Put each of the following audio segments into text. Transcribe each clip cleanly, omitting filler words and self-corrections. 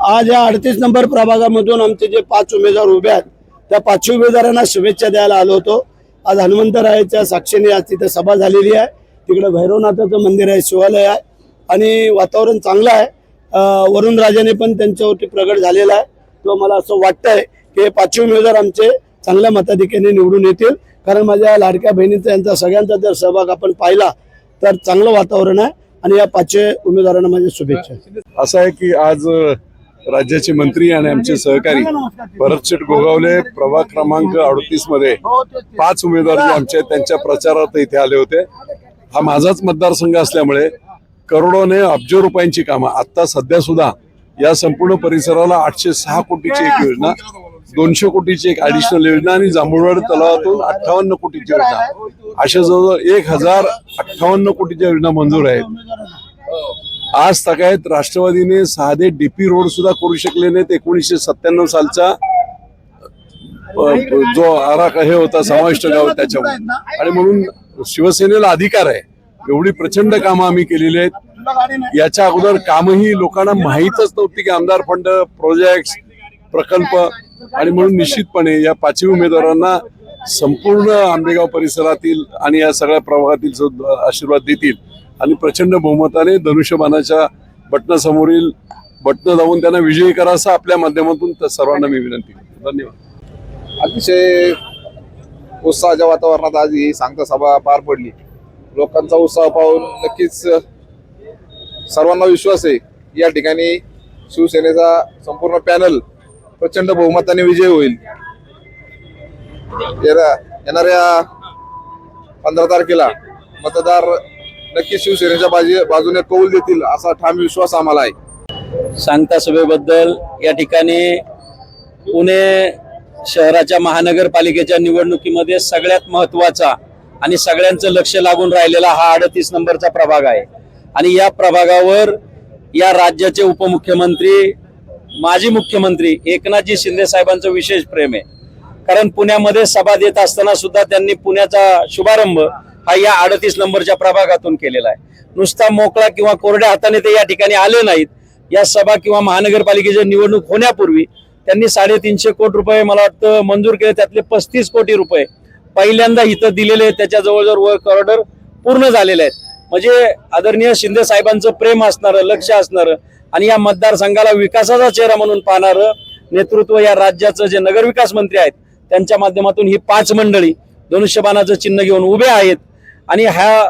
आज या 38 नंबर प्रभागामधून आमचे जे 5 उमेदवार उभे आहेत त्या 5 उमेदवारांना शुभेच्छा द्यायला आलो होतो। आज हनुमंतरायाच्या साक्षीने आज तिथे सभा झालेली आहे। तिकडे भैरवनाथाचं मंदिर आहे, शिवालय आहे आणि वातावरण चांगलं आहे। वरुण राजाने पण त्यांच्यावरती प्रगट झालेला आहे। तो मला असं वाटतंय की 5 उमेदवार आमचे चांगल्या मताधिक्याने निवडून येतील, कारण माझ्या लाडक्या बहिणीचा यांचा सगळ्यांचा जर सहभाग आपण पाहिला तर चांगलं वातावरण आहे आणि या 5 उमेदवारांना माझ्या शुभेच्छा। असं आहे की आज राज्याचे मंत्री आणि आमचे सहकारी भरतशेठ गोगावले प्रभाग क्रमांक 38 मध्ये 5 उमेदवार जे आमचे त्यांच्या प्रचारार्थ इथे आले होते। हा माझाच मतदारसंघ असल्यामुळे करोडोने अब्ज रुपयांची कामं आता सध्या सुद्धा या संपूर्ण परिसराला 806 कोटीची एक योजना, 200 कोटीची एक ऍडिशनल योजना आणि जांभूळवाडी तलावातून 58 कोटीची योजना, अशा जवळ 1058 कोटीच्या योजना मंजूर आहेत। आज तगायत राष्ट्रवादीने साधे डीपी रोड सुद्धा करू शकले नाहीत। 1997 सालचा जो आराखडा हे होता समाविष्ट गाव त्याच्यामुळे, आणि म्हणून शिवसेनेला अधिकार आहे। एवढी प्रचंड कामं आम्ही केलेली आहेत। याच्या अगोदर कामही लोकांना माहीतच नव्हती की आमदार फंड, प्रोजेक्ट, प्रकल्प, आणि म्हणून निश्चितपणे या 5 उमेदवारांना संपूर्ण आंबेगाव परिसरातील आणि या सगळ्या प्रभागातील आशीर्वाद देतील आणि प्रचंड बहुमताने धनुष्यबाणाच्या बटनासमोरील बटन दाबून त्यांना विजयी करा असं आपल्या माध्यमातून सर्वांना मी विनंती करतो। धन्यवाद। अतिशय उत्साहाच्या वातावरणात आज ही सांगता सभा पार पडली। लोकांचा उत्साह पाहून नक्कीच सर्वांना विश्वास आहे या ठिकाणी शिवसेनेचा संपूर्ण पॅनल प्रचंड बहुमताने विजय होईल। येणाऱ्या 15 तारखेला मतदार नक्की शिवसेनेच्या बाजूने कौल देतील असा ठाम विश्वास आम्हाला आहे। सांगता सभेबद्दल या ठिकाणी पुणे शहराच्या महानगरपालिकेच्या निवडणुकीमध्ये सगळ्यात महत्त्वाचा आणि सगळ्यांचं लक्ष लागून राहिलेला हा 38 नंबरचा प्रभाग आहे आणि या प्रभागावर या राज्याचे उपमुख्यमंत्री, माजी मुख्यमंत्री एकनाथजी शिंदे साहेबांचं विशेष प्रेम आहे। कारण पुण्यामध्ये सभा देत असताना सुद्धा त्यांनी पुण्याचा शुभारंभ हा या 38 नंबरच्या प्रभागातून केलेला आहे। नुसता मोकळा किंवा कोरड्या हाताने ते या ठिकाणी आले नाहीत। या सभा किंवा महानगरपालिकेची निवडणूक होण्यापूर्वी त्यांनी 350 कोटी रुपये मला वाटतं मंजूर केले, त्यातले 35 कोटी रुपये पहिल्यांदा इथं दिलेले, त्याच्या जवळजवळ वर्क ऑर्डर पूर्ण झालेले आहेत। म्हणजे आदरणीय शिंदे साहेबांचं प्रेम असणारं, लक्ष असणारं आणि या मतदारसंघाला विकासाचा चेहरा म्हणून पाहणारं नेतृत्व या राज्याचं जे नगरविकास मंत्री आहेत त्यांच्या माध्यमातून ही 5 मंडळी धनुष्यबाणाचं चिन्ह घेऊन उभे आहेत आणि ह्या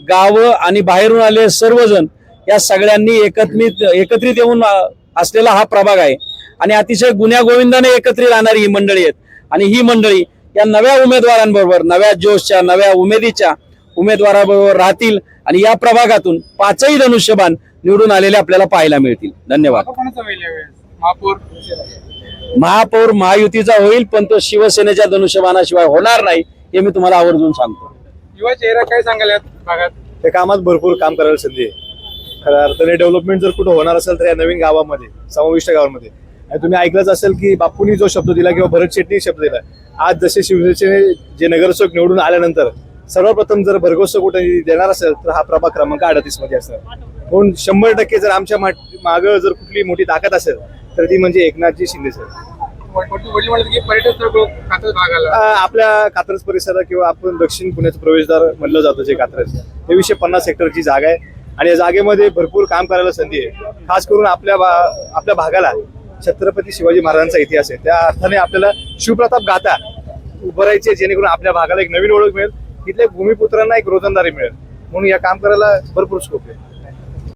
गावं आणि बाहेरून आले सर्वजण या सगळ्यांनी एकत्रित येऊन असलेला हा प्रभाग आहे आणि अतिशय गुण्यागोविंदाने एकत्रित राहणारी ही मंडळी आहेत आणि ही मंडळी या नव्या उमेदवारांबरोबर, नव्या जोशच्या, नव्या उमेदीच्या उमेदवाराबरोबर राहतील आणि या प्रभागातून 5ही धनुष्यबाण निवडून आलेले आपल्याला पाहायला मिळतील। धन्यवाद। महापौर महायुतीचा होईल, पण तो शिवसेनेच्या धनुष्यबाणाशिवाय होणार नाही हे मी तुम्हाला आवर्जून सांगतो। युवा चेहरा काय सांगाल या भागात? त्या कामात भरपूर काम करायला संधी आहे। खऱ्या अर्थाने डेव्हलपमेंट जर कुठं होणार असेल तर या नवीन गावामध्ये, समाविष्ट गावामध्ये, आणि तुम्ही ऐकलंच असेल की बापूंनी जो शब्द दिला किंवा भरत शेट्टी शब्द दिला, आज जसे शिवसेने जे नगरसेवक निवडून आल्यानंतर सर्वप्रथम जर भरघोस कुठे देणार असेल तर हा प्रभाग क्रमांक 38 मध्ये असणार। म्हणून 100% जर आमच्या मागं जर कुठली मोठी ताकद असेल तर ती म्हणजे एकनाथजी शिंदे साहेब। आपल्या कात्रज परिसरात किंवा आपण दक्षिण पुण्याचं प्रवेशद्वार म्हटलं जातं जे कात्रज, हे 250 हेक्टरची जागा आहे आणि या जागेमध्ये भरपूर काम करायला संधी आहे। खास करून आपल्या भागाला छत्रपती शिवाजी महाराजांचा इतिहास आहे, त्या अर्थाने आपल्याला शिवप्रताप गाथा उभारायची जेणेकरून आपल्या भागाला एक नवीन ओळख मिळेल, तिथल्या भूमिपुत्रांना एक रोजंदारी मिळेल, म्हणून या काम करायला भरपूर स्कोप आहे।